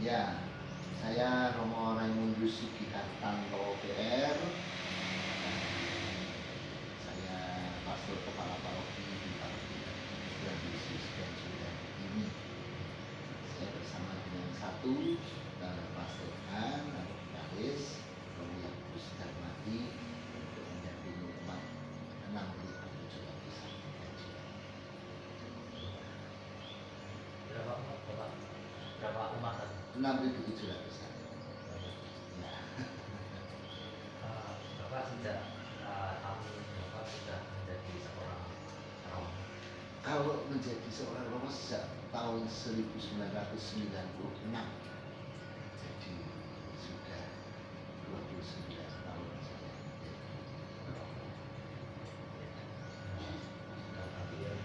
Ya, saya Romo Raimundus Sugihartanto PR. Saya pastor kepala paroki di Paroki Tuhan Yesus dan Sudan ini. Saya bersama dengan satu pastor An atau Karis, Romo Yakubus Darmadi untuk mendampingi umat 67 lapisan. Berapa umat Bapak? Berapa umat? 67 lapisan. Ya. Bapak sejak tahun Bapak sudah menjadi seorang Romo. Kalau menjadi seorang Romo sejak tahun 1996, jadi sudah 29 tahun saya menjadi Romo. Berarti ya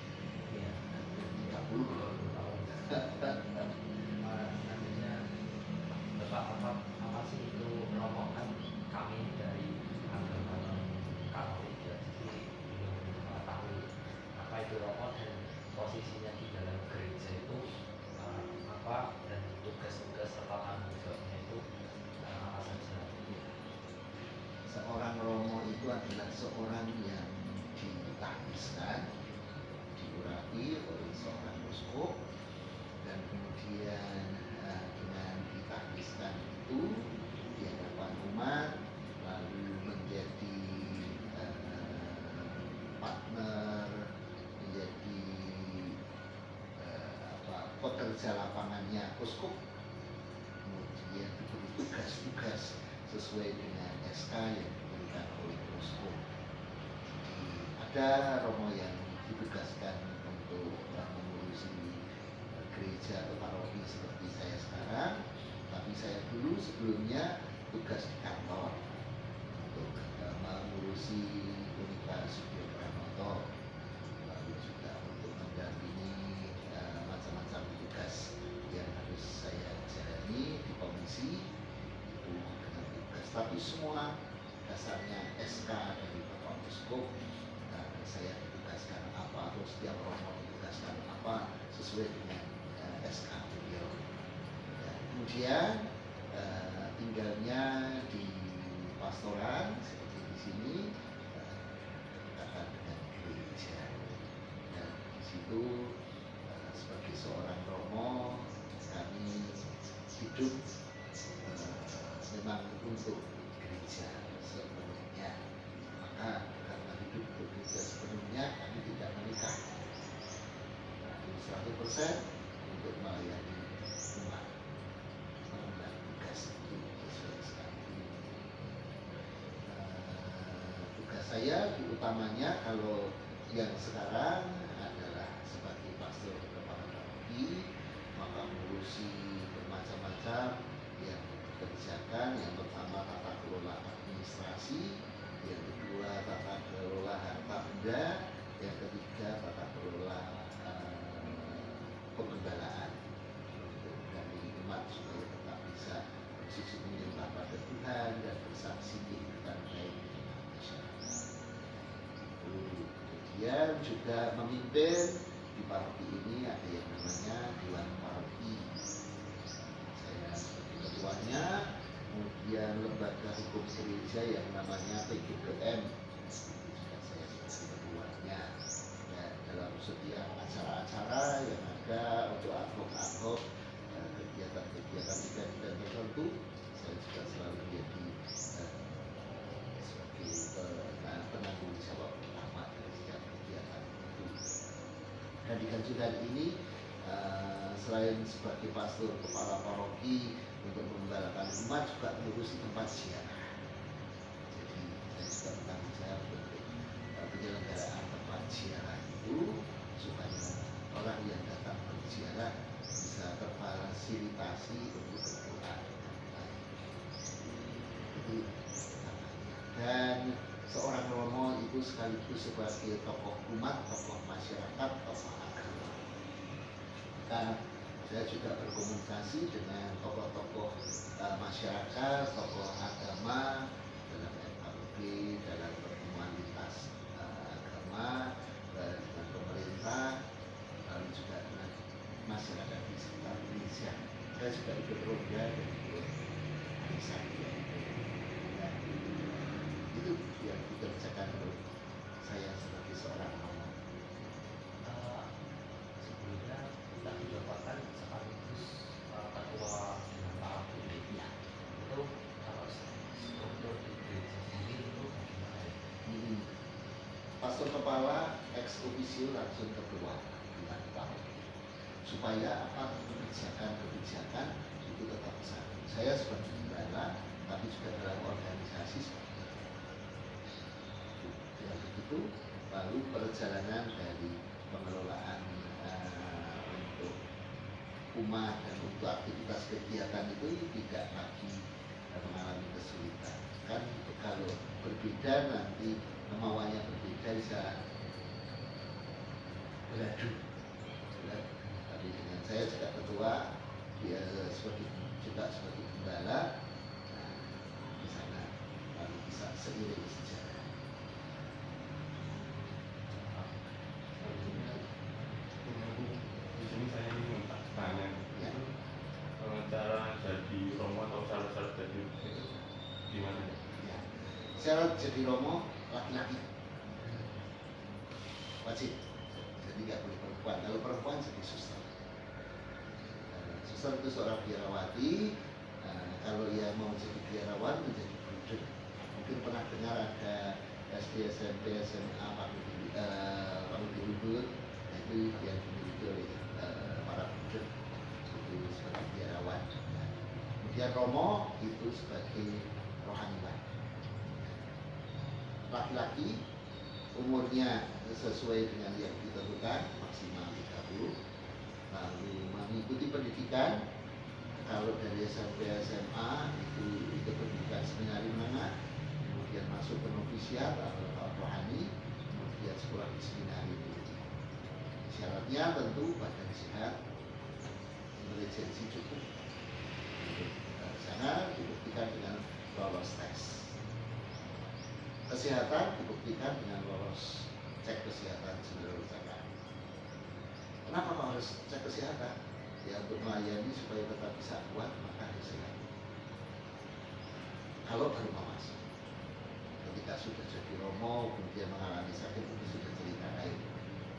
30 tahun. Nantinya Bapak apa sih itu Romo? Kan kami dari agama Katolik ya, jadi belum mengetahui apa itu Romo dan posisinya di dalam gereja itu apa, dan tugas-tugas serta tanggung jawabnya itu apa saja. Seorang Romo itu adalah seorang yang ditahbiskan, diurapi oleh seorang uskup, dan kemudian dengan ditahbiskan itu di hadapan umat, lalu menjadi partner, menjadi pekerja lapangannya uskup, kemudian diberi tugas-tugas sesuai dengan SK yang diberikan oleh uskup. Jadi ada Romo yang ditugaskan untuk mengurusi gereja atau paroki seperti saya sekarang, tapi saya dulu sebelumnya tugas di kantor untuk mengurusi Unita Sugio Pranoto, lalu juga untuk mendampingi macam-macam tugas yang harus saya jalani di komisi itu dengan tugas, tapi semua dasarnya SK dari Bapak Uskup. Saya ditugaskan apa, atau setiap Romo ditugaskan apa sesuai dengan SK beliau. Kemudian tinggalnya di pastoran seperti di sini, berdekatan dengan gereja, dan di situ sebagai seorang Romo kami hidup memang untuk gereja sepenuhnya. Maka karena hidup untuk gereja sepenuhnya, kami tidak menikah, 100% untuk melayani umat, mengemban tugas itu sesuai sekali. Tugas saya utamanya kalau yang sekarang adalah sebagai pastor kepala paroki, maka mengurusi bermacam-macam yang dikerjakan. Yang pertama tata kelola administrasi, yang kedua tata kelola harta benda, yang ketiga tata kelola penggembalaan untuk dari umat supaya tetap bisa bersujud menyembah pada Tuhan dan bersaksi kehidupan baik di tengah masyarakat. Kemudian juga memimpin di paroki ini ada yang namanya Dewan Paroki. Saya sebagai ketuanya, kemudian lembaga hukum gereja yang namanya PGBM juga saya sebagai ketuanya. Dan dalam setiap acara-acara yang ada untuk ad-hoc kegiatan-kegiatan event tertentu, saya juga selalu menjadi sebagai penanggung jawab utama dari setiap kegiatan itu. Dan di Ganjuran ini selain sebagai pastor kepala paroki untuk menggembalakan umat, juga mengurusi tempat ziarah. Jadi saya juga bertanggung jawab untuk penyelenggaraan tempat ziarah itu, supaya orang yang datang berziarah bisa terfasilitasi untuk berdoa. Itu dan seorang Romo itu sekaligus sebagai tokoh umat, tokoh masyarakat, tokoh agama. Maka saya juga berkomunikasi dengan tokoh-tokoh masyarakat, tokoh agama dalam FKUB, dalam pertemuan lintas agama, dengan pemerintah, lalu juga dengan masyarakat di sekitar gereja. saya juga ikut Ronda dan ikut arisan ya. Nah, itu yang dikerjakan oleh saya sebagai seorang romo. Sebelumnya kita juga bahkan sekaligus ketua dengan para putri Ya. itu kalau struktur di gereja sendiri itu bagaimana ya? Pastor kepala ex officio langsung ketua bukan paroki, supaya apa kebijakan itu tetap satu. Saya sebagai gembala, tapi juga dalam organisasi seperti itu. Ya begitu. Lalu perjalanan dari pengelolaan untuk umat dan untuk aktivitas kegiatan itu tidak lagi mengalami kesulitan. Kan kalau berbeda nanti kemauannya berbeda bisa beradu. Tapi dengan saya juga ketua, dia juga sebagai gembala, nah, di sana lalu bisa seiring sejalan. Di sini saya ingin tanya, Ya. cara jadi romo atau syarat-syarat jadi itu gimana ya? Ya. Syarat jadi romo laki-laki wajib, jadi nggak boleh perempuan. Kalau perempuan jadi suster. Suster itu seorang biarawati. Kalau ia mau jadi biarawan menjadi bruder. Mungkin pernah dengar ada SD, SMP, SMA, Panggung Luhur, itu yang dimiliki oleh para bruder itu sebagai biarawan. Kemudian romo itu sebagai rohaniwan. Laki-laki umurnya sesuai dengan yang ditentukan maksimal 30, lalu mengikuti pendidikan. Kalau dari SMP SMA itu pendidikan seminari menengah, kemudian masuk ke novisiat atau rohani, kemudian sekolah di seminari itu. Syaratnya tentu badan sehat, intelijensi cukup. Di sana dibuktikan dengan lolos tes. Kesehatan dibuktikan dengan lolos cek kesehatan seluruh Jakarta. Kenapa kau harus cek kesehatan? Ya untuk melayani supaya tetap bisa kuat, maka harus sehat. Kalau baru mau masuk, ketika sudah jadi romo kemudian mengalami sakit itu sudah cerita lain.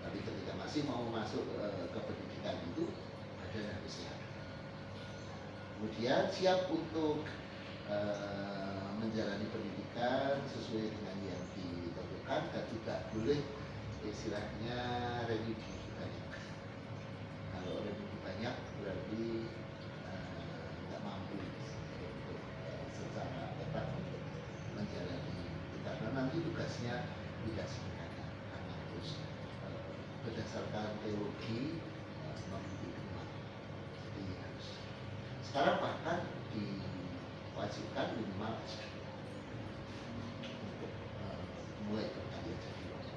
Tapi ketika masih mau masuk ke pendidikan itu, badan harus sehat. Kemudian siap untuk menjalani pendidikan sesuai dengan yang ditentukan dan tidak boleh istilahnya remedi banyak. Kalau remedi banyak berarti tidak mampu untuk secara ketat untuk menjalani, karena nanti tugasnya tidak sederhana, karena harus berdasarkan teologi memimpin umat. Jadi harus sekarang bahkan diwajibkan minimal S2 untuk mulai berkarya jadi romo.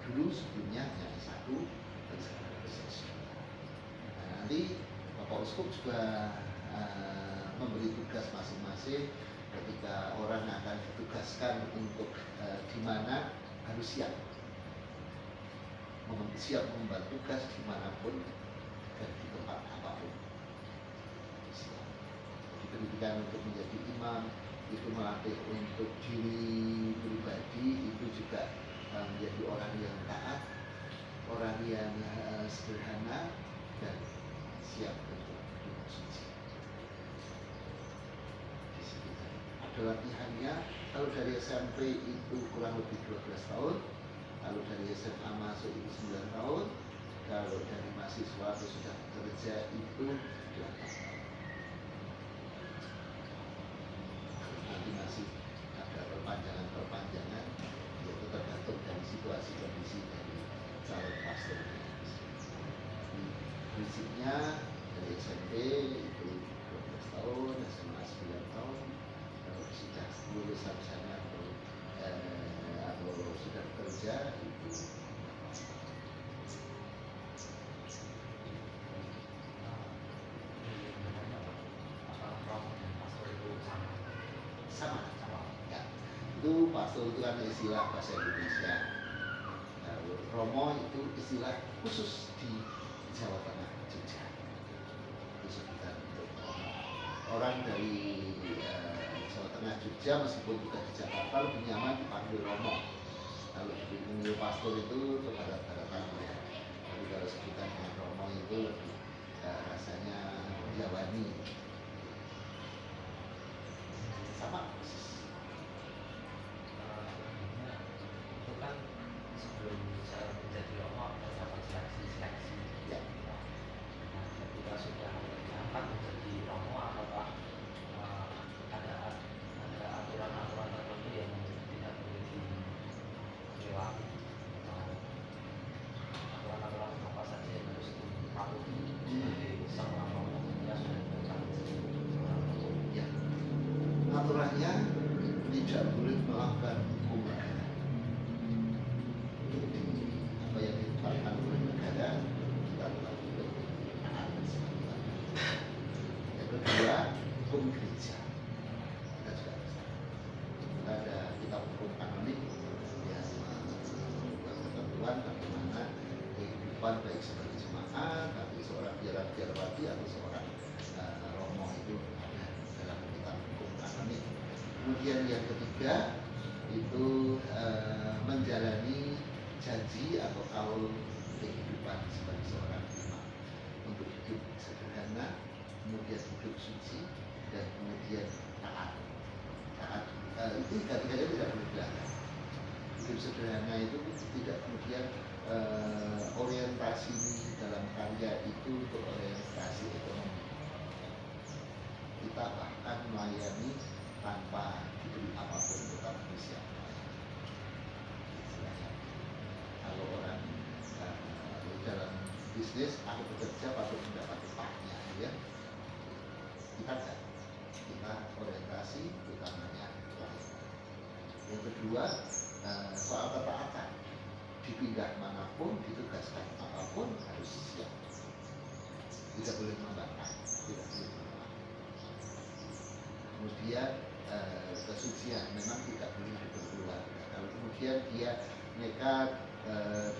Dulu sebelumnya hanya S1, dan sekarang harus S2. Nah, nanti Bapak Uskup juga memberi tugas masing-masing ketika orang akan ditugaskan untuk di mana harus siap mengemban tugas dimanapun dan di tempat apapun. Jadi pendidikan untuk menjadi imam itu melatih untuk diri pribadi, itu juga menjadi orang yang taat, orang yang sederhana dan siap untuk hidup suci. Di sini ada latihannya. Kalau dari SMP itu kurang lebih 12 tahun, kalau dari SMA masuk itu 9 tahun, kalau dari mahasiswa atau sudah bekerja itu 8 tahun. Nanti masih ada perpanjangan, yaitu tergantung dari situasi kondisi dari calon pastornya. Prinsipnya dari SMP itu 12 tahun, SMA 9 tahun, kalau sudah lulus sarjana atau sudah bekerja itu sama. Ya. Itu pastor itu kan istilah bahasa Indonesia. Nah, romo itu istilah khusus di Jawa Tengah, Jogja. itu sebutan untuk Romo. Orang dari Jawa Tengah Jogja meskipun juga di Jakarta lebih nyaman dipanggil Romo. Kalau dipanggil pastor itu barat-baratan ya. Tapi kalau sebutan dengan Romo itu lebih rasanya Yawani. Sama persis. Itu kan sebelum saya menjadi Romo terdapat seleksi. Ya. Nah, ketika sudah diangkat menjadi Romo, apakah ada aturan-aturan tertentu yang tidak boleh dilewati? Aturan-aturan apa saja yang harus dipatuhi sebagai seorang Romo ketika sudah diangkat menjadi seorang Romo? Ya. Aturannya tidak boleh melakukan hukum negara. Jadi apa yang ditetapkan oleh negara kita lakukan taat dan sebagainya. Yang kedua, hukum gereja. Kita juga bisa. Ada kitab hukum kanonik yang membuat ketentuan bagaimana kehidupan baik sebagai jemaat, tapi seorang biarawati atau seorang romo itu ada dalam kitab hukum kanonik. Kemudian yang ketiga itu menjalani janji atau kaul kehidupan sebagai seorang imam untuk hidup sederhana, kemudian hidup suci, dan kemudian taat. Taat itu tiga-tiganya tidak boleh dilanggar. Hidup sederhana itu tidak kemudian orientasi dalam karya itu untuk orientasi ekonomi. Kita bahkan melayani tanpa diberi apapun tetap bersiap. Kalau orang dalam bisnis atau bekerja patut mendapat upahnya, ya. Kita enggak. Kita orientasi utamanya lain. Yang kedua, soal ketaatan. Dipindah manapun, ditugaskan apapun harus siap. Tidak boleh membantah, tidak boleh menolak. Kemudian kesucian memang tidak boleh diperkeluar. Kalau kemudian dia nekat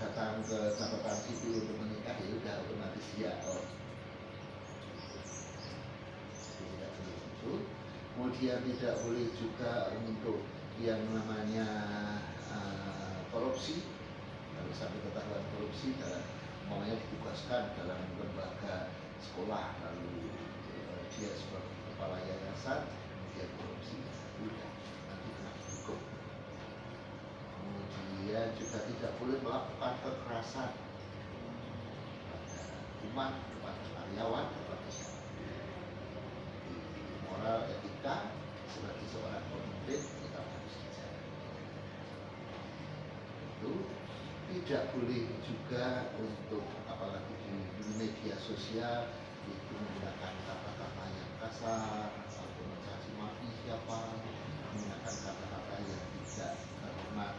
datang ke catatan sipil untuk menikah, ya udah otomatis dia tidak boleh itu. Kemudian tidak boleh juga untuk yang namanya korupsi. Kalau sampai ketahuan korupsi, umpamanya ditugaskan dalam lembaga sekolah, lalu dia sebagai kepala yayasan, kemudian korupsi, udah nanti kena hukum. Kemudian juga tidak boleh melakukan kekerasan pada umat, kepada karyawan, kepada siapa. Moral etika sebagai seorang pemimpin kita harus dijaga. Itu tidak boleh juga untuk apalagi di media sosial itu menggunakan kata-kata yang kasar atau mencaci maki siapa, menggunakan kata-kata yang tidak terhormat,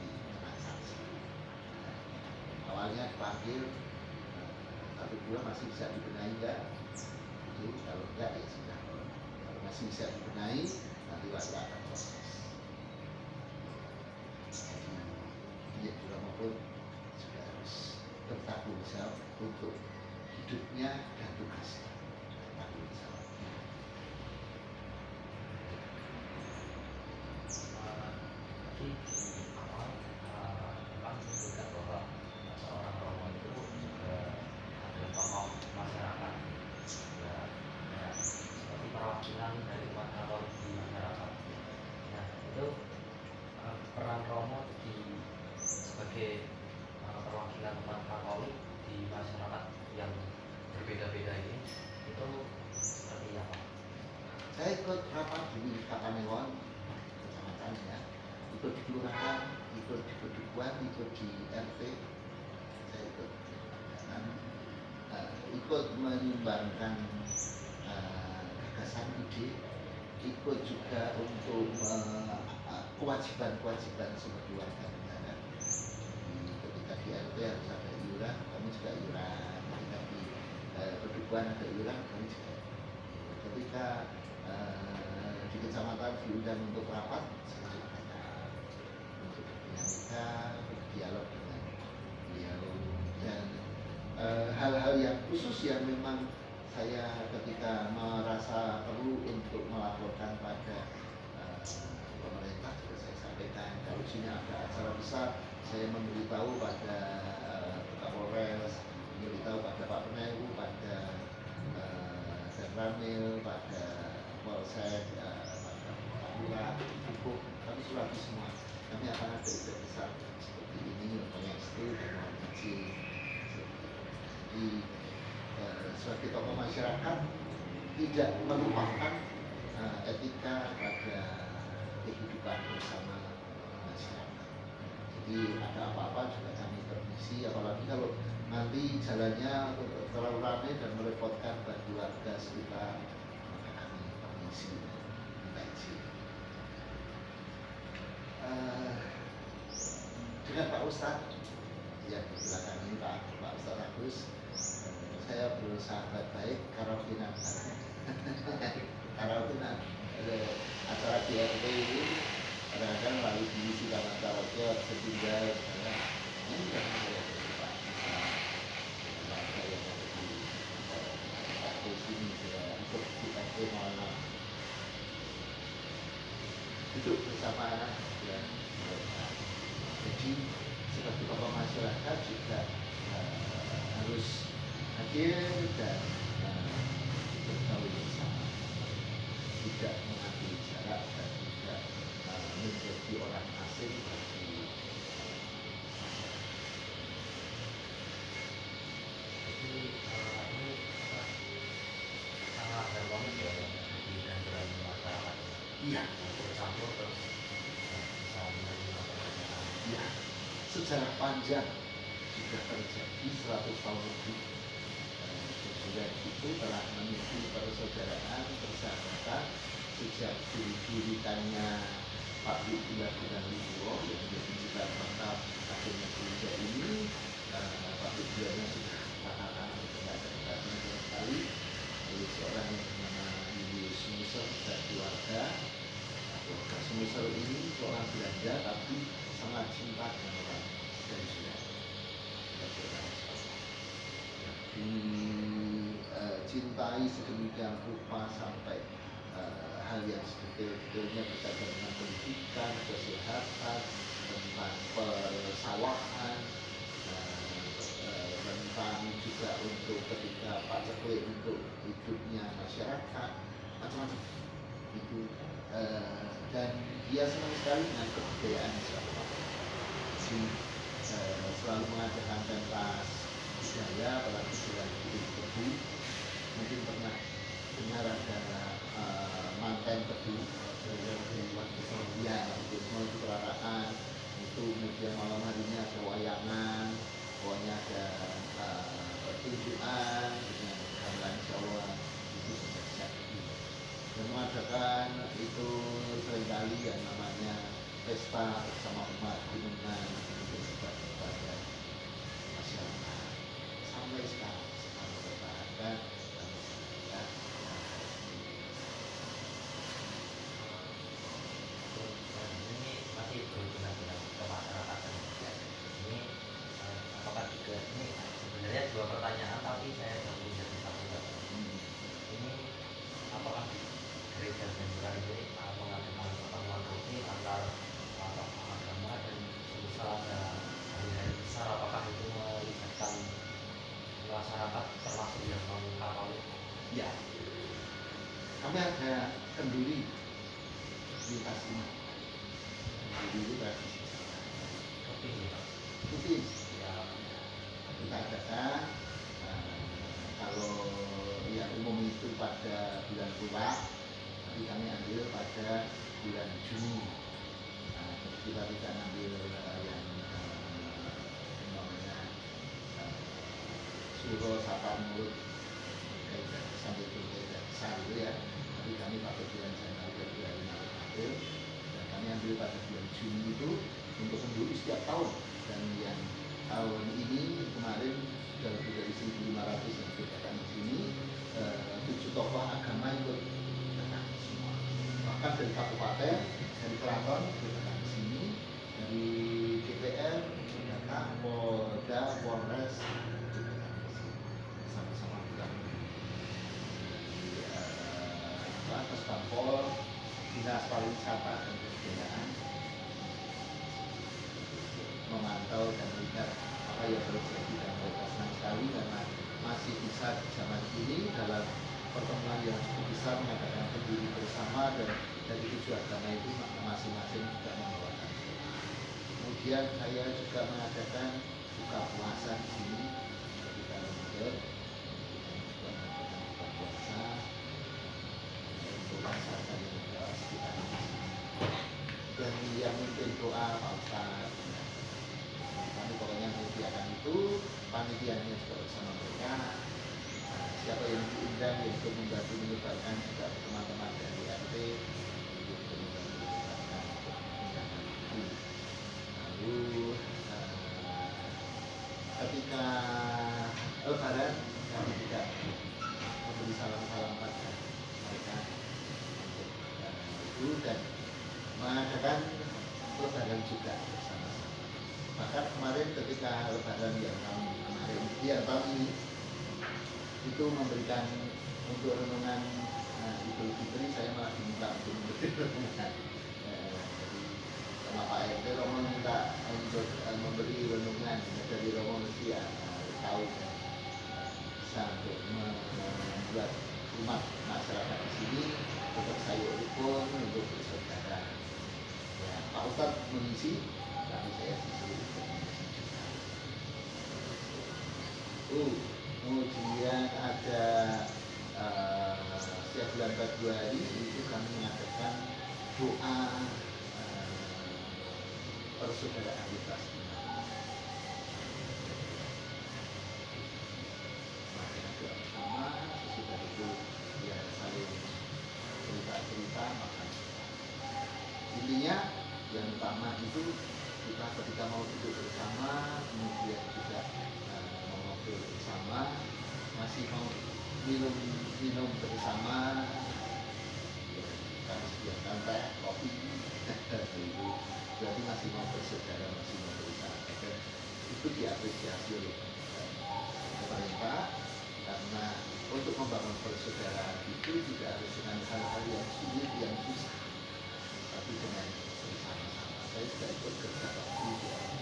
dikenakan sanksi. Awalnya dipanggil, satu bulan masih bisa dibenahi enggak? Itu kalau enggak ya sudah. Kalau masih bisa dibenahi, nanti pasti akan proses. Jadi dia maupun juga harus bertanggung jawab untuk hidupnya dan tugasnya. Bertanggung jawab. Tadi di awal Bang menyebutkan bahwa seorang Romo itu juga adalah tokoh masyarakat, ya, seperti perwakilan dari umat Katolik di masyarakat. Nah, itu peran Romo sebagai perwakilan umat Katolik di masyarakat yang berbeda-beda ini itu seperti apa? Saya ikut rapat di Kapanewon, kecamatan ya, ikut di kelurahan, ikut di pedukuhan, ikut di RT, saya ikut dan ikut menyumbangkan gagasan ide, ikut juga untuk kewajiban-kewajiban sebagai warga negara. Ketika di RT harus ada iuran, kami juga iuran. Ketika di pedukuhan ada iuran, kami juga. Ketika di kecamatan diundang untuk rapat, saya juga ada untuk berdinamika, berdialog dengan beliau dan hal-hal yang khusus yang memang saya ketika merasa perlu untuk melaporkan pada pemerintah juga saya sampaikan. Kalau sini ada acara besar, saya memberitahu pada Pak Polres, memberitahu pada Pak Penewu, pada Ramil, pada Polsek, pada Pak Lurah, Pupuk, kami sulati semua. Kami akan ada event besar seperti ini, pengestu dan mohon izin. Jadi sebagai tokoh masyarakat tidak melupakan etika pada kehidupan bersama masyarakat. Jadi ada apa-apa juga kami permisi, apalagi kalau nanti jalannya terlalu ramai dan merepotkan bagi warga sekitar, maka kami permisi, minta izin. Dengan Pak Ustadz yang di belakang ini, Pak Ustadz Agus, saya bersahabat baik, karaokean. Karaokean acara DRT ini kadang-kadang lalu diisi karena karaoke setinggal karena ini kan saya Pak warga yang ada di sini untuk DRT malam duduk bersama ya. Jadi sebagai tokoh masyarakat juga harus hadir dan bergaul bersama, tidak mengambil jarak dan tidak menjadi orang asing bagi Jadi ini sangat harmonis ya di kantoran masyarakat. iya, Bercampur terus bisa menerima perbedaan. iya, sejarah panjang sudah terjadi 100 tahun lebih. Sejarah itu telah menipu persaudaraan, persahabatan sejak didirikannya Pabrik Gula Gula Wibowo yang menjadi cita rasa akhirnya gereja ini. Pabrik gulanya sudah rata-rata tidak ada bekasnya sama sekali. Oleh seorang yang bernama Julius Sumisel dan keluarga. Keluarga Sumisel ini seorang Belanda tapi sangat cinta dengan orang dan sudah dicintai sedemikian rupa sampai hal yang sebetulnya berkaitan dengan pendidikan, kesehatan, tentang persawahan, tentang juga untuk ketika Pak Ceklik untuk hidupnya masyarakat, macam-macam itu. Dan dia senang sekali dengan kebudayaan Jawa. Jadi selalu mengadakan pentas budaya, apalagi bulan Tebu. Mungkin pernah dengar ada manten Tebu, ya itu semua itu perayaan. Itu kemudian malam harinya ada wayangan, pokoknya ada pertunjukan dengan gamelan Jawa itu sejak itu. Dan mengadakan itu seringkali yang namanya pesta bersama umat gunungan kepada masyarakat sampai sekarang bertahan. Ini masih berhubungan dengan kemasyarakatan. Ini apakah juga ini sebenarnya dua pertanyaan tapi saya gabung jadi satu. Ini apakah gereja Benturan ini mengadakan pertemuan rutin antar tokoh agama dan misal ada hari-hari besar, apakah itu melibatkan masyarakat termasuk yang non-Katolik? Ya, kami ada kenduri lintas ini. Kenduri itu tradisi Rutin ya Pak? rutin Ya, kita adakan. Kalau yang umum itu pada bulan Pura, tapi kami ambil pada bulan Juni. Kita tidak ambil yang namanya Suro Sapa Mulut sampai itu tidak besar gitu ya. Tapi kami pakai bulan Januari, Februari, Maret, April, dan kami ambil pada bulan Juni itu untuk kenduri setiap tahun. Dan yang tahun ini kemarin sudah lebih dari 1.500 yang ikut datang di sini. 7 tokoh agama ikut datang semua. Bahkan dari kabupaten, dari keraton ikut datang di sini, dari DPR ikut datang, Polda, Polres ikut datang di sini. Sama-sama Pol, Dinas Pariwisata dan Kebudayaan memantau dan melihat apa yang terjadi, dan mereka senang sekali karena masih bisa di zaman ini dalam pertemuan yang cukup besar mengadakan pendiri bersama, dan dari 7 agama itu masing-masing juga membawakan. Kemudian saya juga mengadakan buka puasa di sini ketika Ramadan, juga mengadakan buka puasa untuk masyarakat yang ada sekitar di sini. Dan yang mimpin doa Pak Ustaz. Kami pokoknya menyediakan itu, panitianya juga bersama mereka. Siapa yang diundang untuk membantu menyebarkan juga teman-teman dari RT untuk membantu menyebarkan undangan itu. Lalu ketika Lebaran kami juga memberi salam-salam pada mereka untuk itu, dan mengadakan Lebaran juga bersama-sama. Bahkan kemarin ketika Lebaran yang tahun ini itu memberikan untuk renungan Idul Fitri, saya malah diminta untuk memberi renungan. Jadi sama Pak RT Romo minta untuk memberi renungan dari Romo mesti tahu bisa untuk membuat umat masyarakat di sini tetap sayur rukun untuk bersaudara. Ya, Pak Ustadz mengisi, tapi saya disuruh untuk mengisi juga. Kemudian ada setiap bulan Februari itu kami mengadakan doa persaudaraan lintas iman. Mengadakan doa bersama, sesudah itu ya saling cerita-cerita, makan. Intinya yang utama itu kita ketika mau duduk bersama, kemudian juga mau ngobrol bersama, masih mau minum bersama, ya, karena sediakan teh, kopi, itu berarti masih mau bersaudara, masih mau bersahabat, dan itu diapresiasi oleh pemerintah, karena untuk membangun persaudaraan itu tidak harus dengan hal-hal yang sulit, yang susah, tapi dengan bersama-sama. Saya juga ikut kerja waktu di RT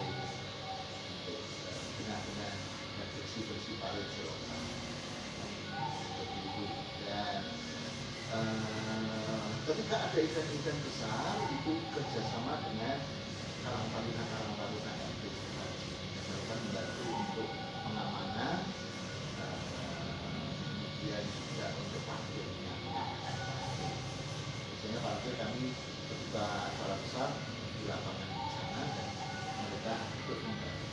untuk benar-benar bersih-bersih paling selama seperti itu. Dan ketika ada event-event besar itu kerjasama dengan Karang Taruna RT sekitar melakukan membantu untuk pengamanan, kemudian juga untuk parkirnya, pengamanan parkir. Biasanya parkir kami ketika acara besar di lapangan di sana, dan mereka ikut membantu.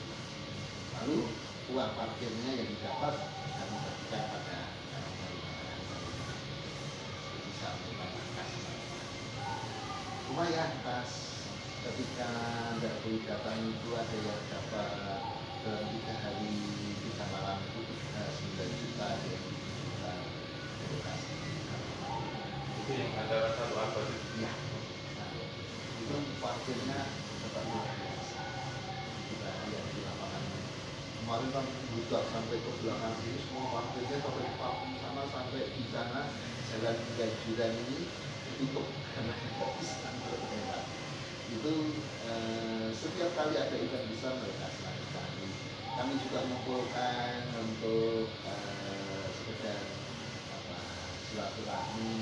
Lalu uang parkirnya yang didapat kami bagikan pada Karang Taruna bisa untuk lumayan pas ketika nggak boleh datang itu ada yang dapat dalam 3 hari 3 malam itu 9 juta, ada yang 7 juta edukasi. Itu yang acara 1 Abad itu. Iya. Nah, itu parkirnya tetap luar biasa. Kita lihat di lapangan. Kemarin kan buka sampai ke belakang sini, semua parkirnya sampai paku sana, sampai di sana jalan ganjuran ini ditutup karena nggak bisa lewat. Itu setiap kali ada event besar mereka selalu sekali. Kami juga mengumpulkan untuk sekedar silaturahmi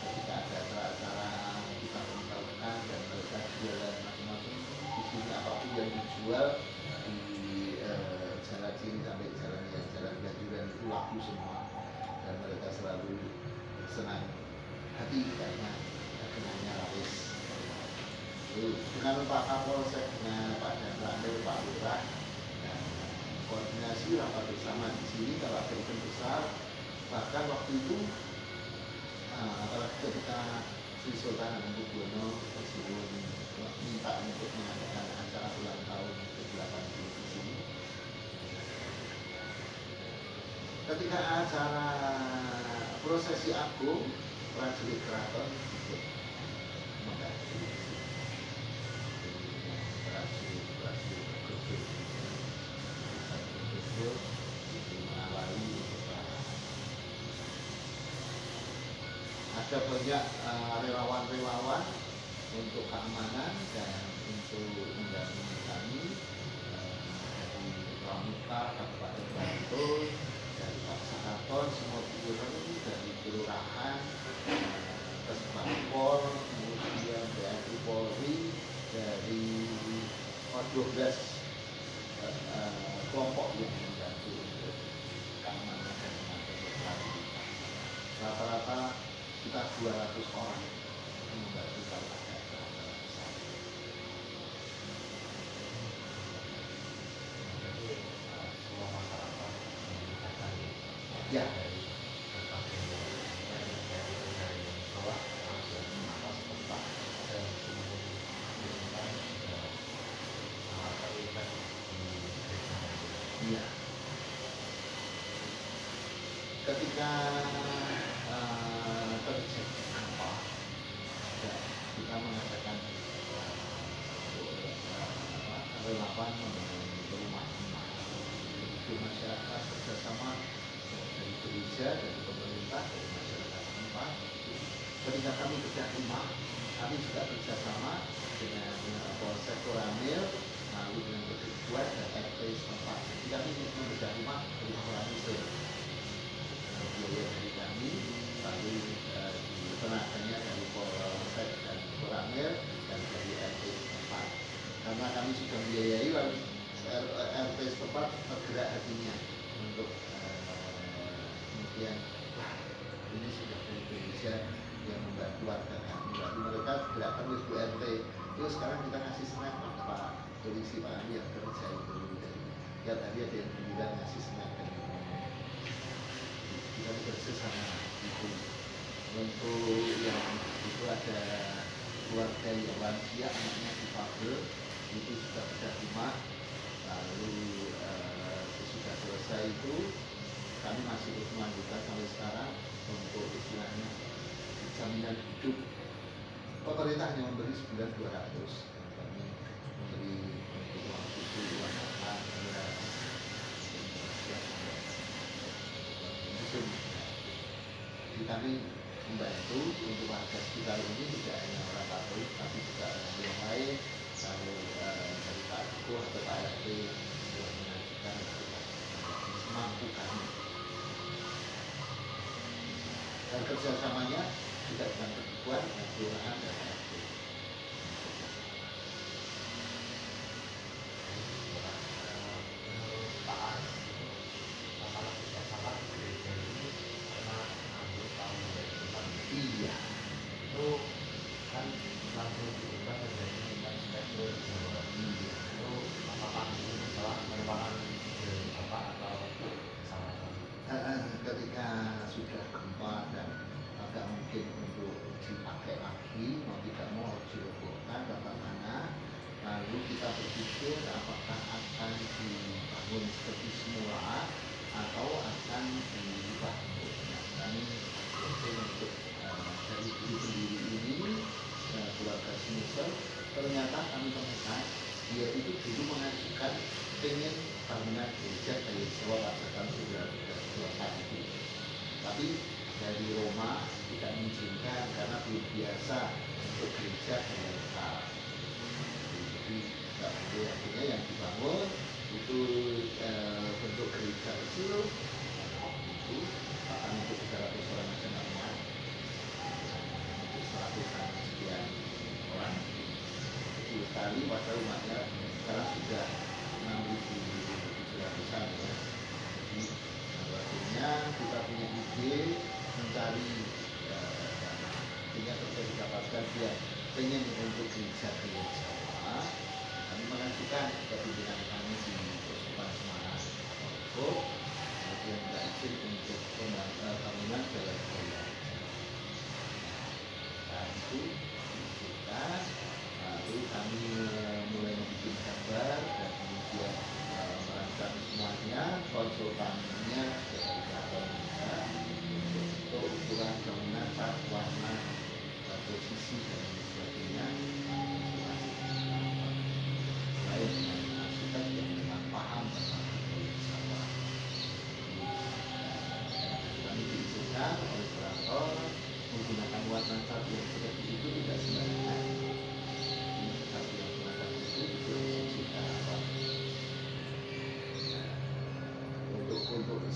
ketika ada acara-acara kita memberitahukan, dan mereka jualan macam-macam di sini, apapun yang dijual di jalan sini sampai jalan ganjuran itu laku semua, dan mereka selalu senang hati karena dagangannya laris. Dengan Pak Kapolsek, dengan Pak Danramil, Pak Lurah, koordinasi rapat bersama di sini kalau ada event besar. Bahkan waktu itu apalagi ketika Sri Sultan Hamengkubuwono tersebut minta untuk mengadakan acara ulang tahun ke-80 di sini. Ketika acara prosesi agung, prajurit keraton ikut membantu. Prajurit itu mengawali ada banyak relawan-relawan untuk keamanan dan untuk mendampingi kami dari Pramuka, Kabupaten Bantul, dari Paksakaton, semua figuran itu dari kelurahan, Kesbangpol, kemudian TNI Polri, dari 12 kelompok yang membantu untuk keamanan dan mengatur operasi. Rata-rata kita 200 orang yang membantu kalau ada acara besar. Jadi semua masyarakat melibatkan Ya, dari berbagai dari bawah sampai atas kota dan seluruh lingkungan juga terlibat di gereja. iya. Ketika terjadi apa, ya, kita mengadakan relawan mengenai rumah-rumah. Jadi masyarakat bekerjasama dari gereja, dari pemerintah, dari masyarakat setempat. Ketika kami bedah rumah, kami juga kerjasama dengan Polsek Koramil, lalu dengan Kedekuan dan RT setempat. Jadi kami membedah rumah orang Muslim. Biaya dari kami, lalu tenaganya dari Polsek dan Koramil dan dari RT setempat. Karena kami sudah membiayai, lalu RT setempat tergerak hatinya untuk kemudian ini sudah dari Indonesia yang membantu warga kami, lalu mereka gerakkan Ibu RT. Yuk sekarang kita ngasih snack Pak polisi, Pak Andi yang kerja itu dari tiap hari ada yang bilang ngasih snack dan kita bersama itu. Untuk yang itu ada keluarga yang lansia, anaknya difabel, itu sudah bedah rumah. Lalu sesudah selesai itu kami masih terus melanjutkan sampai sekarang untuk istilahnya jaminan hidup. Pemerintah hanya memberi sebulan 200, kami memberi untuk uang susu, uang makan, jadi kami membantu untuk warga sekitar ini, tidak hanya orang Katolik tapi juga orang yang lain, lalu dari Pak Duko atau Pak RT yang mengajukan semampu kami. Dan kerjasamanya tidak dengan Kedekuan, dengan kelurahan dan RT. Menurut Pak Aris itu kalau tidak salah gereja ini pernah ambil tahun 2005. Iya. Itu kan langsung diubah menjadi inspektur Jawa. Itu apakah ini salah merupakan apa atau kesalahan? Ketika sudah gempa dan agak mungkin untuk dipakai lagi, mau tidak mau harus dirobohkan tata mana, lalu kita berpikir apakah akan dibangun seperti semula atau akan diubah bentuknya. Kami yakin untuk dari diri sendiri ini keluarga Sinisel, ternyata kami temukan dia itu dulu mengajukan pengen bangunan gereja kayak Jawa pada tahun 1922 itu, tapi dari Roma tidak mengizinkan karena belum biasa untuk gereja kayak lokal. Jadi tidak boleh, akhirnya yang dibangun itu bentuk gereja kecil itu akan untuk 300 orang aja namanya, untuk 100-an sekian orang, kecil sekali pada umatnya. Sekarang sudah 6.700-an ya. Jadi akhirnya kita punya ide mencari yang terjadi dapatkan dia pengen untuk gereja Jawa. Kami mengajukan ke pimpinan kami di Persekutuan Semarang, kemudian kita izin untuk bangunan jalan raya. Nah itu diizinkan, lalu kami mulai membuat gambar dan kemudian merancang semuanya, konsultannya dari keraton kita untuk ukuran bangunan, cat, warna, posisi dan sebagainya. Lain dengan arsitek yang memang paham tentang Jawa. Kami diizinkan oleh keraton menggunakan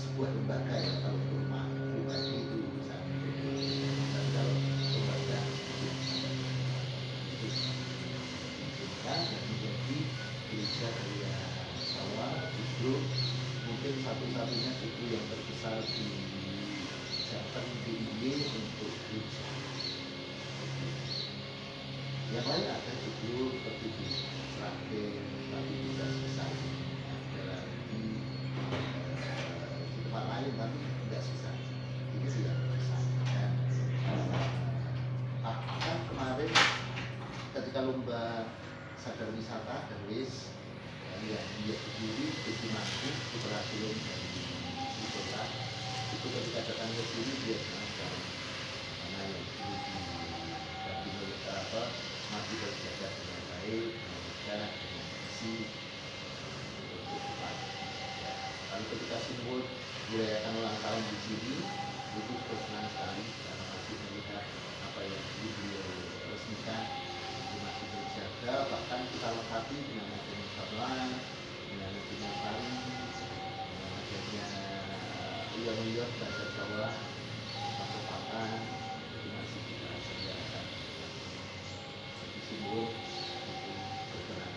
sebuah lembaga ya, kalau rumah pribadi itu bisa dan kalau lembaga itu kan menjadi gereja Karya Sawa justru mungkin satu-satunya suku yang terbesar di Jateng DIY untuk gereja. Yang lain ada judul seperti di Sragen, tapi tidak sisa. Ada di tempat lain tapi tidak sisa. Ini sudah sisa. Dan bahkan kemarin ketika lomba sadar wisata Darwis yang dia berdiri di Cimanggu, keberhasilan dari kota itu ketika datang ke sini dia mengajar karena yang dulu di apa masih berjaga dengan baik, dengan isi untuk depan. Ya. Lalu ketika simbol dirayakan ulang tahun di sini itu senang sekali karena masih melihat apa yang beliau resmikan itu masih terjaga, bahkan kita lengkapi dengan adanya gamelan, dengan adanya tari, dengan adanya liang-liang bahasa Jawa, papan, itu masih kita sediakan. Jadi simbol itu berkenan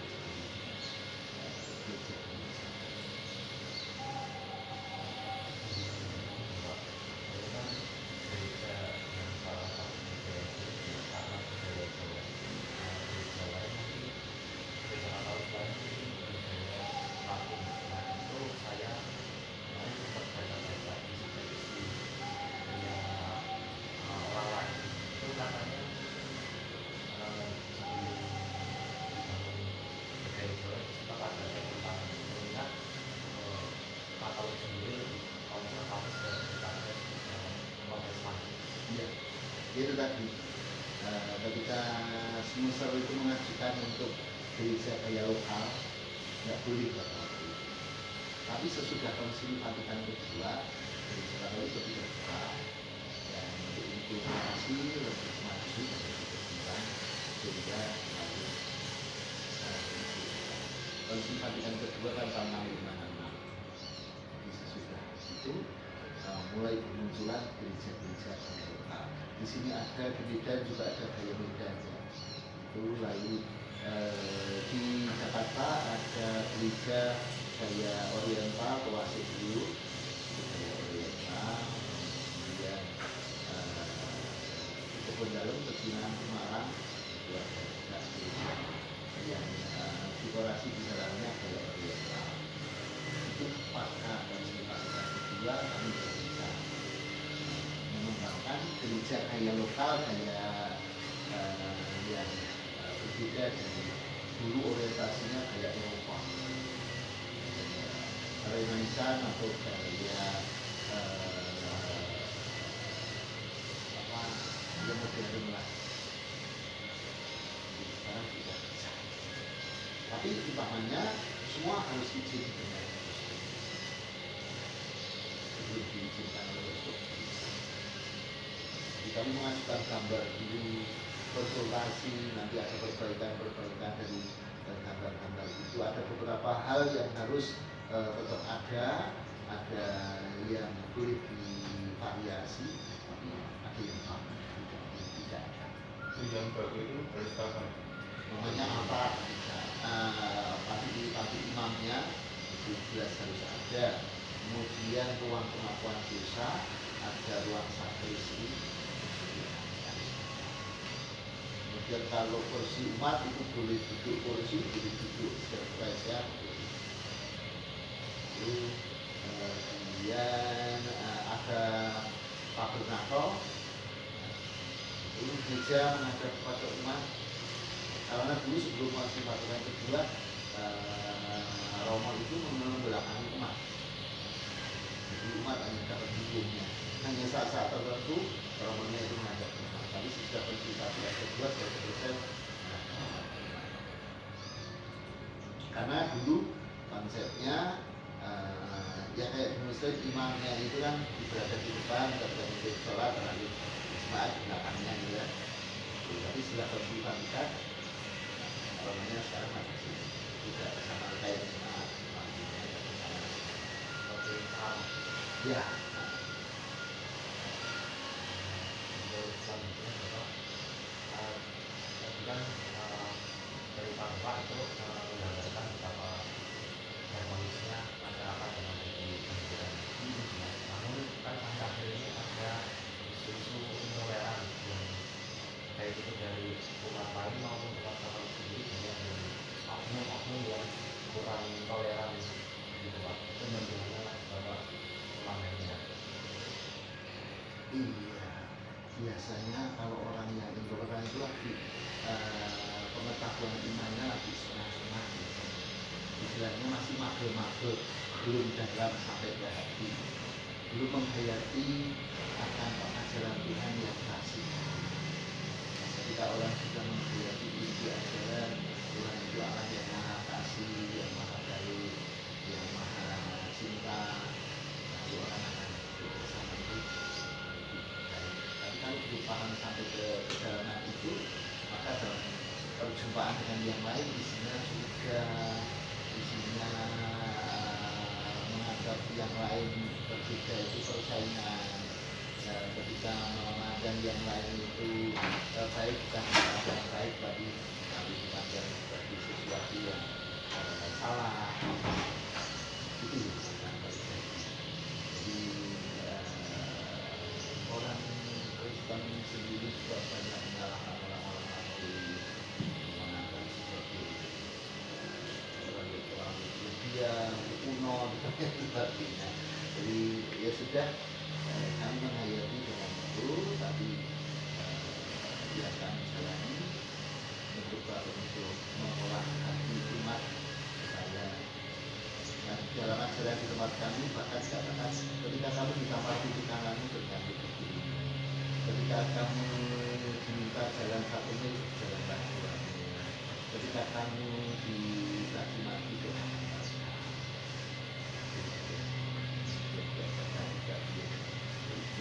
gereja. Itu tadi ketika Sumsel itu mengajukan untuk gereja Karya lokal nggak boleh pada waktu itu. Tapi sesudah Konsili Vatikan kedua, gereja Katolik lebih terbuka dan untuk implementasi lebih maju dan lebih berkembang sehingga lalu Konsili Vatikan kedua kan tahun 6566. Jadi sesudah itu mulai bermunculan gereja-gereja Karya lokal. Di sini ada di Medan juga ada Gaya Medan ya. Itu lalu di Jakarta ada gereja Gaya Oriental Oasis dulu, Gaya Oriental, kemudian di Kebun Dalem, Pecinan, Semarang itu ada juga gereja yang dekorasi di dalamnya Gaya Oriental. Itu pasca Konsili Vatikan kedua kami bisa mengembangkan gereja Karya lokal, Gaya yang berbeda dari dulu orientasinya Gaya Eropa, Renaissance atau Gaya apa yang modern lah. Sekarang tidak bisa. Tapi utamanya semua harus izin dengan sebelum diizinkan oleh untuk kami mengajukan gambar dulu, konsultasi, nanti ada perbaikan dari gambar-gambar itu. Ada beberapa hal yang harus tetap ada yang boleh divariasi, tapi ada yang tidak ada. Yang baru itu harus kapan? Namanya apa? Pasti imamnya itu jelas harus ada. Kemudian ruang pengakuan dosa, ada ruang sakristi. Kemudian kalau kursi umat itu boleh duduk kursi, boleh duduk seperti itu. Kemudian ada tabernakel, itu gereja menghadap kepada umat. Karena dulu sebelum Konsili Vatikan kedua, Romo itu membelakangi umat. Jadi umat hanya dapat hidupnya. Hanya saat-saat tertentu Romonya itu menghadap umat. Tapi sudah Konsili Vatikan kedua sudah selesai. Karena dulu konsepnya ya kayak Muslim imamnya itu kan berada di depan, ketika memimpin sholat lalu jemaat di belakangnya gitu ya. Tapi setelah Konsili Vatikan Romonya sekarang masih tidak sama kayak jemaat imamnya. Oke, Ya, Untuk selanjutnya Bapak, tadi kan cerita Bapak itu menggambarkan betapa harmonisnya masyarakat dengan segi pendidikan. Namun kan akhir-akhir ini ada isu-isu intoleran yang baik itu dari umat lain maupun umat Katolik sendiri, banyak yang oknum-oknum yang kurang toleran gitu Pak. Itu bagaimana Bapak memandangnya? iya. Biasanya kalau orang yang intoleran itu lagi pengetahuan imannya lagi setengah-setengah gitu. Istilahnya masih mage-mage, belum dalam sampai ke hati, belum menghayati akan ajaran Tuhan yang kasih. Ketika orang sudah menghayati isi ajaran Tuhan itu Allah yang maha kasih, yang maha baik, yang maha cinta, lalu orang akan bersama itu lebih baik. Tapi kalau belum paham sampai ke kedalaman itu, maka dalam perjumpaan dengan yang lain isinya menganggap yang lain berbeda itu persaingan. Ketika memandang yang lain itu baik, bukan yang baik, tapi dipandang sebagai sesuatu yang salah. Itu bukan baik. Jadi orang Kristen sendiri juga banyak menyalahkan orang-orang Katolik, menganggap sebagai orang India, kuno, dan sebagainya. Jadi ya sudah, kami menghayati dengan itu, tapi ya kami jalani mencoba untuk mengolah hati umat supaya dalam ajaran di tempat kami bahkan dikatakan ketika kamu ditampar di kananmu berganti ke kiri, ketika kamu diminta jalan 1 mil jalanlah 2 mil, ketika kamu dicaci maki doakan itu.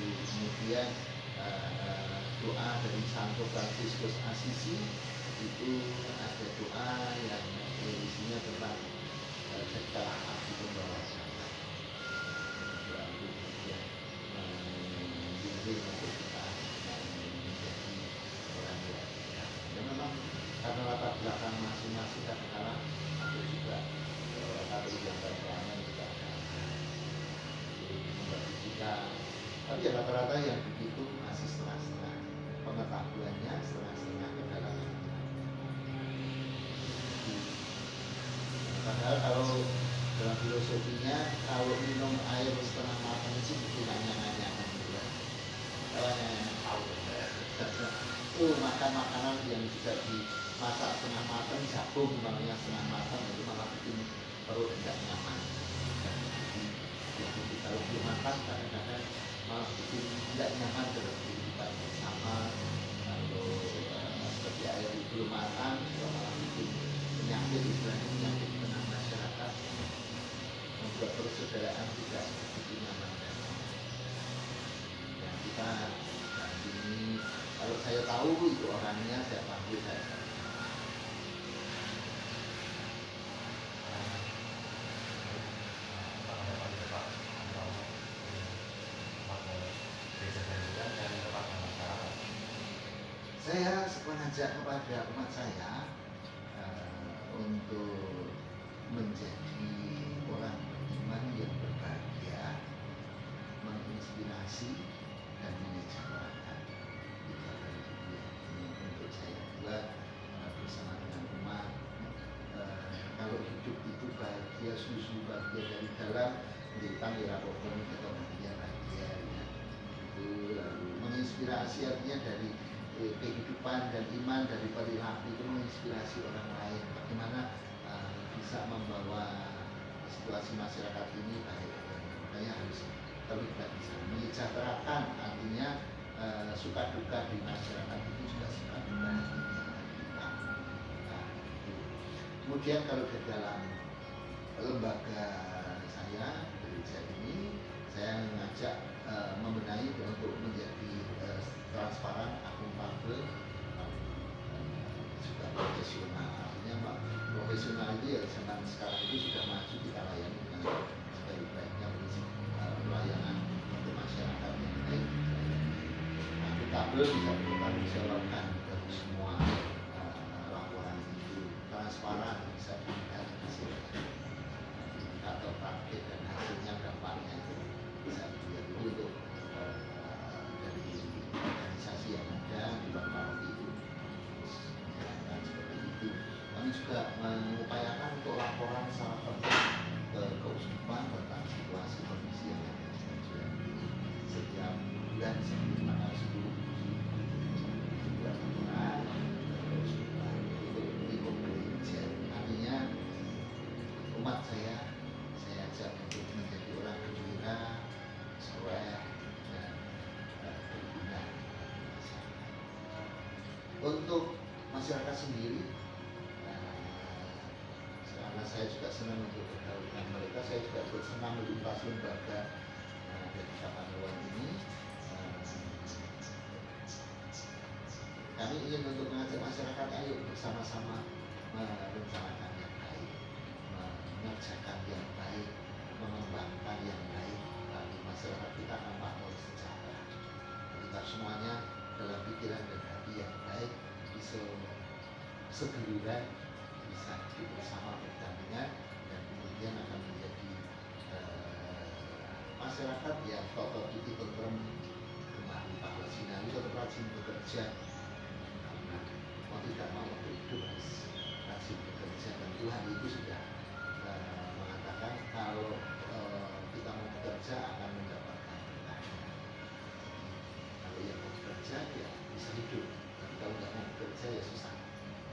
Kemudian doa dari Santo Fransiskus Assisi itu ada doa yang isinya tentang jadikanlah aku pembawa damai. Doa itu kemudian membimbing untuk kita menjadi orang yang damai. Ya memang karena latar belakang masing-masing katakanlah ada juga orang Katolik yang beragama juga ada membagi kita. Tapi ya rata-rata yang begitu masih setengah-setengah, pengetahuannya setengah-setengah kedalaman. Padahal kalau dalam filosofinya, kalau minum air setengah matang itu bukan nyangan-nyangan juga. Makan makanan yang juga dimasak setengah matang, jagung namanya setengah matang, itu malah bikin perut tidak nyaman. Jadi kalau belum makan kadang-kadang malah bikin tidak nyaman dalam kehidupan bersama. Kalau seperti air itu belum matang, juga malah bikin penyakit, istilahnya penyakit di tengah masyarakat, membuat persaudaraan tidak begitu nyaman. Dan kita saat ini, kalau saya tahu itu orangnya, saya panggil saya. Saya mengajak kepada umat saya untuk menjadi orang beriman yang berbahagia, menginspirasi dan menyejahterakan. Itu adalah tujuan untuk saya buat bersama dengan umat. Kalau hidup itu bahagia, susu bahagia dari dalam, ditang dirapokon atau bahagia ya. Itu lalu menginspirasi artinya dari kehidupan dan iman, dari perilaku itu menginspirasi orang lain bagaimana bisa membawa situasi masyarakat ini baik. Makanya harus kalau kita bisa menyejahterakan, artinya suka duka di masyarakat itu juga suka duka kita. Kemudian kalau di dalam lembaga saya gereja ini, saya mengajak membenahi untuk menjadi transparan, akuntabel, juga profesional. Artinya profesional itu ya zaman sekarang itu sudah maju, kita layani dengan sebaik-baiknya pelayanan akuntabel, bisa dipertanggungjawabkan dari semua laporan itu, transparan, bisa dilihat hasilnya, atau target dan hasilnya dampaknya itu bisa dilihat untuk dari organisasi yang ada di Paroki itu menjalankan seperti itu. Kami juga mengupayakan untuk laporan secara tertulis ke keuskupan tentang situasi kondisi yang ada di gereja ini setiap bulan sebelum tanggal 10 bulan laporan ke keuskupan untuk lingkup gereja. Artinya umat saya ajak untuk menjadi orang gembira, soleh, dan berguna bagi masyarakat. Untuk masyarakat sendiri, karena saya juga senang untuk bergaul dengan mereka, saya juga bersenang lintas lembaga dari Kapanewon ini. Kami ingin untuk mengajak masyarakat, ayo bersama-sama merencanakan yang baik, mengerjakan yang baik, mengembangkan yang baik bagi masyarakat kita akan makmur sejahtera. Kita semuanya dalam pikiran dan hati yang baik, bisa segera bisa hidup bersama berdampingan, dan kemudian akan menjadi masyarakat yang toto titi tentrem, gemar pahala sinari, tetap rajin bekerja, karena mau tidak mau untuk hidup harus rajin bekerja, dan Tuhan itu sudah mengatakan kalau kita mau bekerja akan mendapatkan berkahnya. Kalau yang mau bekerja ya bisa hidup, tapi kalau nggak mau bekerja ya susah,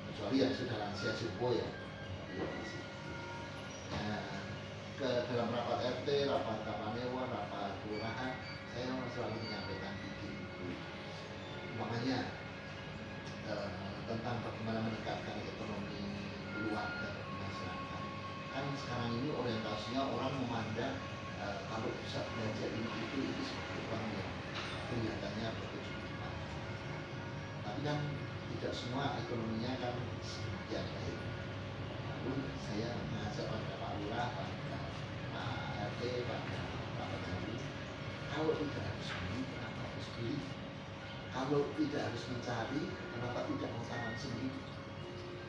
kecuali yang sudah lansia jumbo ya. Nah, ke dalam rapat RT, rapat Kapanewon, rapat kelurahan, saya selalu menyampaikan itu. Makanya tentang bagaimana meningkatkan ekonomi keluarga bagi masyarakat. Kan sekarang ini orientasinya orang memandang kalau bisa belajar ini itu seperti orang yang kelihatannya berkecukupan. Tapi kan tidak semua ekonominya kan sedemikian baik. Lalu saya mengajak pada Pak Lurah, pada Pak RT, pada Pak Petani, kalau tidak harus beli, kenapa harus beli? Kalau tidak harus mencari, kenapa tidak mau tanam sendiri?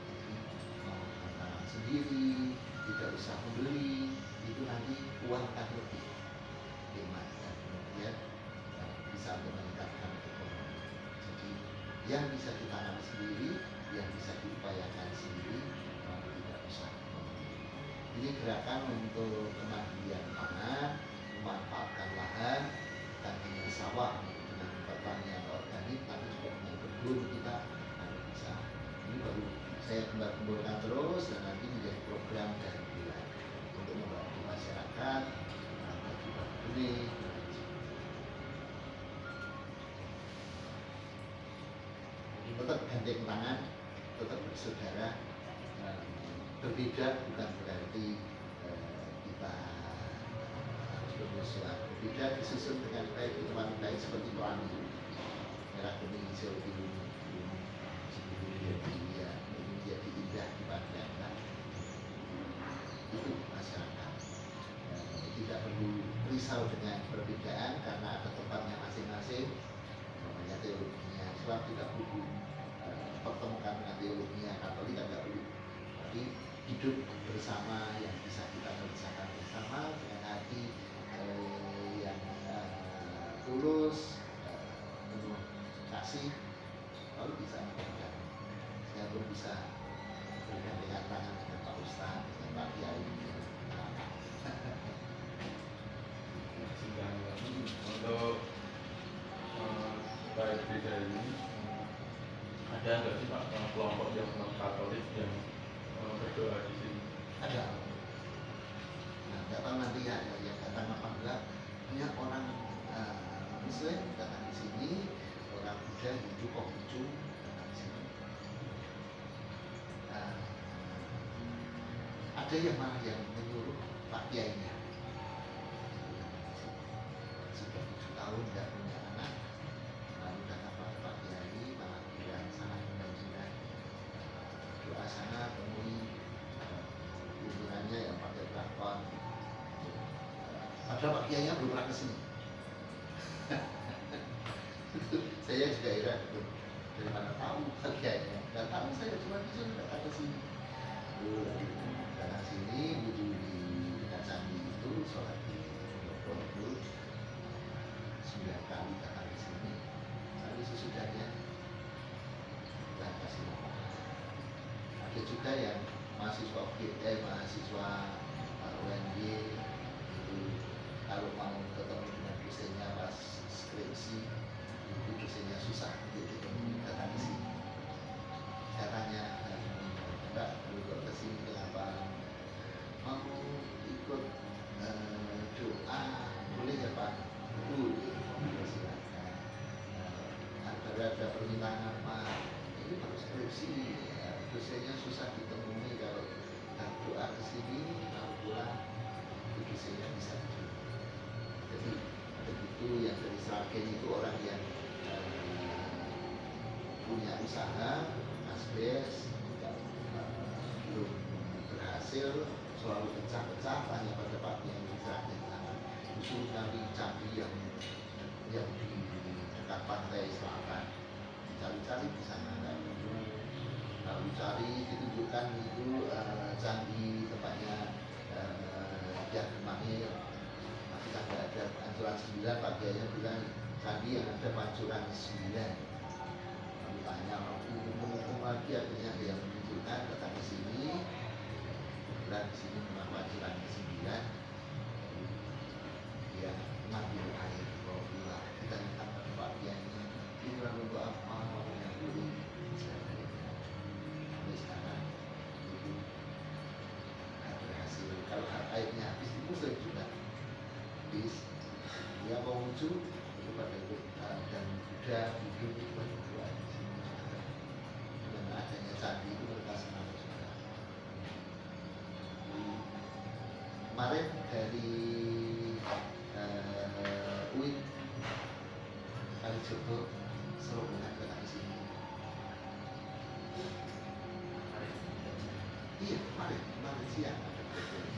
Jadi mau tanam sendiri, tidak usah membeli, itu nanti uang akan lebih hemat, dan kemudian bisa untuk meningkatkan ekonomi. Jadi yang bisa ditanam sendiri, yang bisa diupayakan sendiri, tidak usah membeli. Ini gerakan untuk kemandirian pangan, memanfaatkan lahan, bukan hanya sawah dengan pertanian organik, tapi juga dengan kebun kita bisa. Ini baru saya gembar-gemburkan terus, dan nanti menjadi program dari bulan untuk membantu masyarakat bagi-bagi benih. Tetap gandeng tangan, tetap bersaudara, berbeda bukan berarti kita harus bermusuhan. Berbeda disusun dengan baik, itu baik seperti pelangi, merah kuning hijau biru menjadi indah dipandangkan. Itu masyarakat tidak perlu risau dengan perbedaan, karena ada tempatnya masing-masing. Namanya teologinya Islam tidak perlu pertemukan dengan teologinya Katolik, tidak perlu. Tapi hidup bersama yang bisa kita kerjakan bersama dengan hati yang tulus, penuh kasih, lalu bisa mengerjakan. Saya pun bisa bergandengan tangan dengan Pak Ustadz, dengan Pak Kiai. Untuk baik gereja ini ada nggak sih Pak kelompok yang non Katolik yang berdoa di sini? Ada. Nah, nggak tahu nanti ya yang datang apa enggak. Banyak orang Muslim datang di sini, orang Buddha, Hindu, Konghucu datang di sini. Ada yang malah yang menyuruh Pak Kiainya. Sudah 7 tahun tidak punya anak, lalu datang Pak Kiai, malah bilang sangat menjanjikan, doa sana temui kuburannya yang pakai balkon. Padahal Pak Kiainya belum pernah kesini. Saya juga heran, "Loh, dari mana tahu bagiannya?" Nggak tahu, saya cuma disuruh datang ke sini. Datang sini wudhu di dekat candi itu, sholat di Pondok itu 9 kali datang ke sini. Lalu sesudahnya dan kasih nama. Ada juga yang mahasiswa mahasiswa UNY itu kalau mau ketemu dengan dosennya pas skripsi itu dosennya susah untuk ketemu, datang ke sini. Saya tanya, "Mbak, kalau ke sini kenapa? Mau ikut doa boleh ya Pak?" Boleh, silakan. Ada permintaan apa? Ini baru skripsi, dosennya susah ditemui. Kalau doa ke sini mau pulang itu dosennya bisa juga. Jadi begitu yang dari Sragen itu orang yang punya usaha asbes belum berhasil, selalu pecah-pecah, tanya pada Pak yang di Sragen sana, usul cari candi yang di dekat pantai selatan, cari-cari di sana nggak ketemu. Lalu cari ditunjukkan itu candi tempatnya yang Kemangir, tapi kan nggak ada Pancuran 9. Pak Kiainya bilang candi yang ada Pancuran 9. Lalu tanya umum lagi, akhirnya dia menunjukkan datang ke sini, kebetulan di sini memang Pancuran 9. Dia mengambil air bawa pulang, kita minta pada Pak Kiainya, ini untuk apa, yang beli. Sampai sekarang itu nggak berhasil. Kalau airnya habis itu sering juga habis, dia mau muncul itu pada ikut dan kuda hidup itu berdua di sini juga. Dengan adanya candi itu mereka senang juga. Kemarin dari UIN Kalijogo serombongan datang ke sini. Iya, kemarin siang ada program.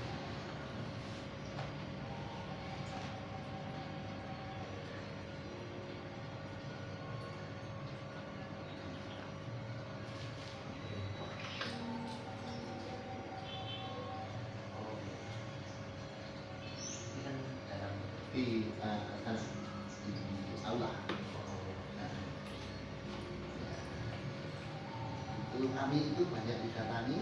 Ini kan dalam Di aula. Nah, ya. Itu kami itu banyak didatangi.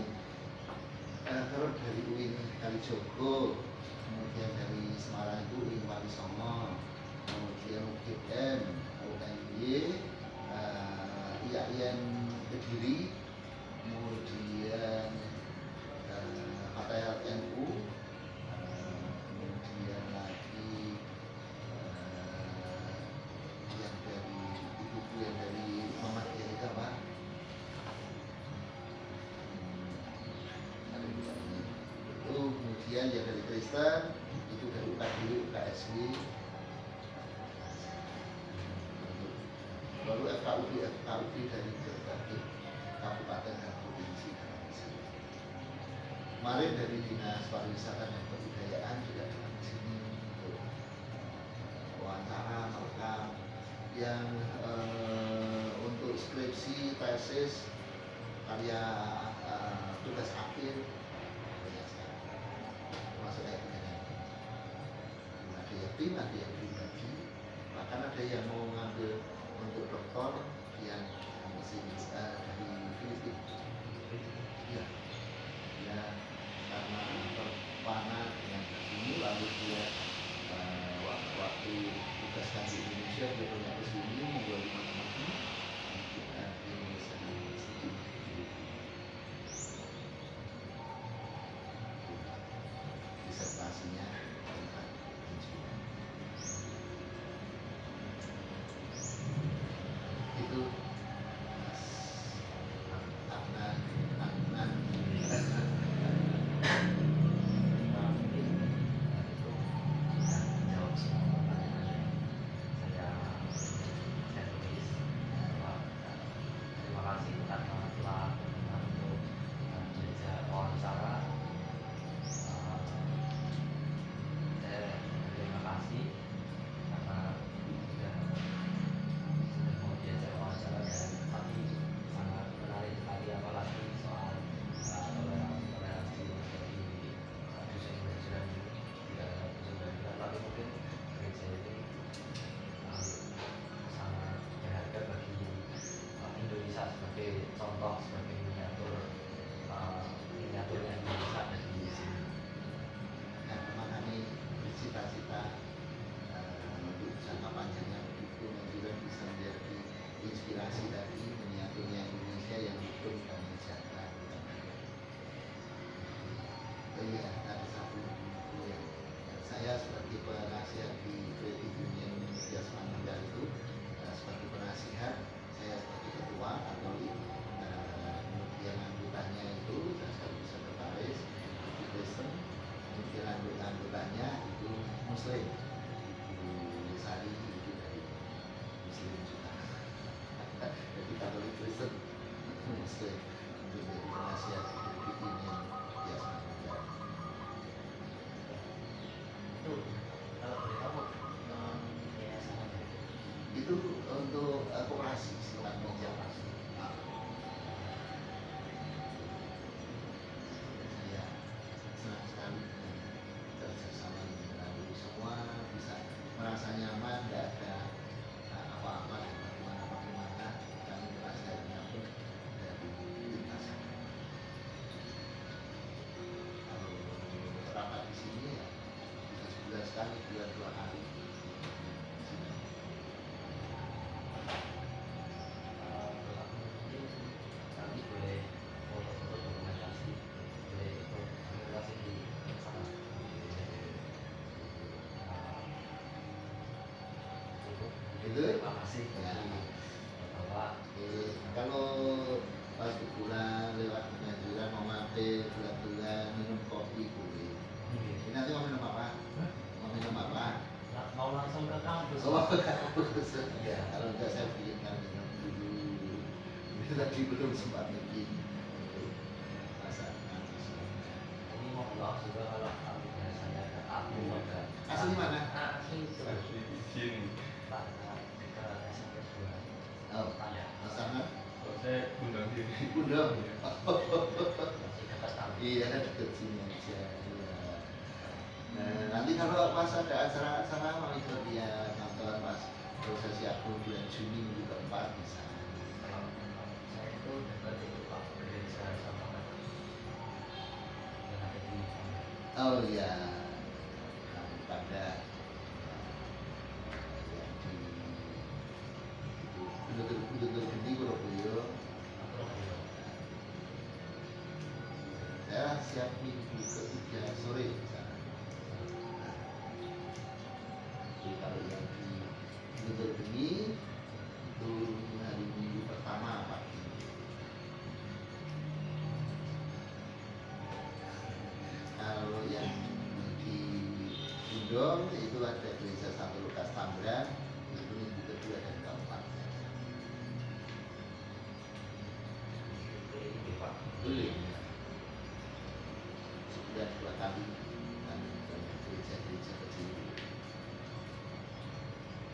Kalau dari UIN Kalijogo, kemudian dari Semarang itu UIN Walisongo, kemudian UGM, UNY, IAIN Kediri, kemudian Partai NU, kemudian lagi yang dari ibu-ibu yang dari Muhammadiyah itu apa? Ada juga ini. Itu kemudian yang dari Kristen itu dari UKD, UKSW, baru FKUD dari berbagai kabupaten dan provinsi datang ke sini. Kemarin dari Dinas Pariwisata dan Kebudayaan juga datang ke sini untuk wawancara merekam yang untuk skripsi, tesis, karya tugas akhir banyak sekali, termasuk kayak begini. Ada yang tim, ada yang pribadi, bahkan ada yang mau ngambil untuk doktor yang mesin dari Filipina. Ya, ya karena terpana dengan ini, lalu dia waktu tugaskan di Indonesia dia punya ke sini membuat teman-teman kita di Indonesia disertasinya tentang insulin. Itu Mas Adnan mungkin itu sudah menjawab semua pertanyaan saya. Saya tulis contoh sebagai miniatur yang bisa ada di sini. Nah, makanya bercita-cita untuk jangka panjangnya begitu juga bisa menjadi inspirasi dari miniaturnya Indonesia yang rukun dan sejahtera. Oh iya, ada satu buku yang saya sebagai penasihat di Credit Union Bias Manunggal itu sebagai penasihat, saya sebagai ketua Katolik, kemudian anggotanya itu saya sebagai sekretaris itu Kristen, kemudian anggotanya itu Muslim, Ibu Sari itu dari Muslim juga, jadi Katolik Kristen Muslim untuk menjadi penasihat Credit Union Bias Manunggal. Itu kalau boleh tahu yayasan apa itu? Itu untuk koperasi sifatnya Koperasi. Saya senang sekali dengan kerjasama ini, lalu semua bisa merasa nyaman, tidak ada apa-apa dan bagaimana kami penasihatnya pun dari lintasan. Kalau rapat di sini ya bisa sebulan sekali, bulan 2 kali. Mungkin nanti boleh foto-foto dokumentasi, boleh dokumentasi di sana. Cukup. Itu? Terima kasih Ya. Bapak. Kalau pas pulang lewat pengajian mau mampir bulan-bulan minum kopi boleh. Ini nanti mau minum apa? Mau minum apa? Mau langsung ke kampus. Oh, bagus. Ya, kalau enggak saya bikinkan minum dulu. Ini tadi belum sempat bikin untuk masakan. Ini mau blog juga kalau kami biasanya ke aku ada. Asli mana? Asli itu. Asli di sini. Pak ke SMP 2. Oh, Tanya. masakan? Kalau saya undang diri. Undang. Masih dekat kami. Iya, deket sini aja. Iya. Nah, nanti kalau pas ada acara-acara mau ikut dia nonton pas prosesi aku bulan Juni minggu keempat bisa. Kalau saya itu dekat itu Pak gereja sama yang ada di Oh iya, pada yang di betul-betul geni Surabaya. Saya siap minggu ketiga sore di sana. Jadi kalau yang di betul geni itu hari minggu pertama pagi. Kalau yang di Undong itu ada gereja Santo Lukas Tangerang, itu minggu kedua dan keempat. ini Pak. Boleh. Sebulan 2 kali kami ke gereja-gereja kecil.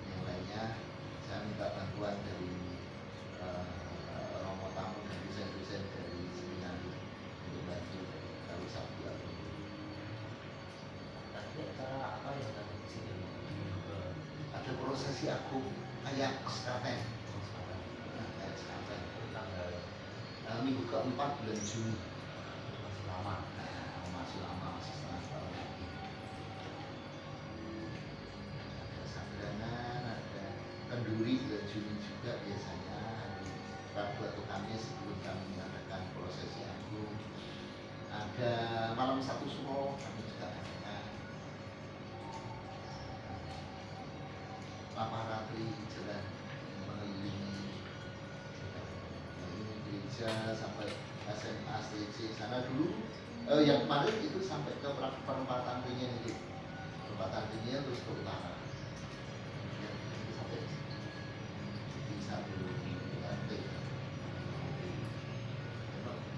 Yang lainnya saya minta bantuan dari Romo Tamu dan dosen-dosen dari seminari untuk bantu kalau Sabtu atau Minggu. Nanti acara apa yang nanti di sini? Ada prosesi agung kayak sekaten. Kayak sekaten. Tanggal Minggu keempat bulan Juni. masih lama. Nah, masih lama, masih setengah tahun lagi. Ada sangganan, ada kenduri bulan Juni juga biasanya hari Rabu atau Kamis sebelum kami mengadakan prosesi agung. Ada malam satu suro kami juga adakan. Paparatri jalan mengelilingi gereja sampai SMA STC sana dulu. Yang kemarin itu sampai ke perempatan Ringin itu, perempatan Ringin terus ke utara. Kemudian itu sampai di satu RT.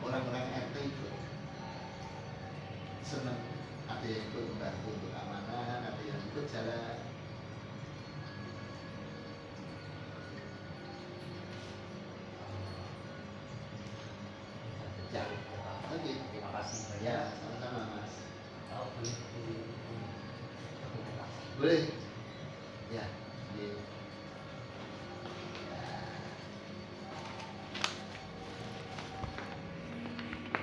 Orang-orang RT itu senang, ada yang ikut membantu untuk keamanan, ada yang ikut jalan. Ya, oke. Terima kasih banyak. Ya, sama-sama Mas. Tahu boleh dokumentasi. Boleh.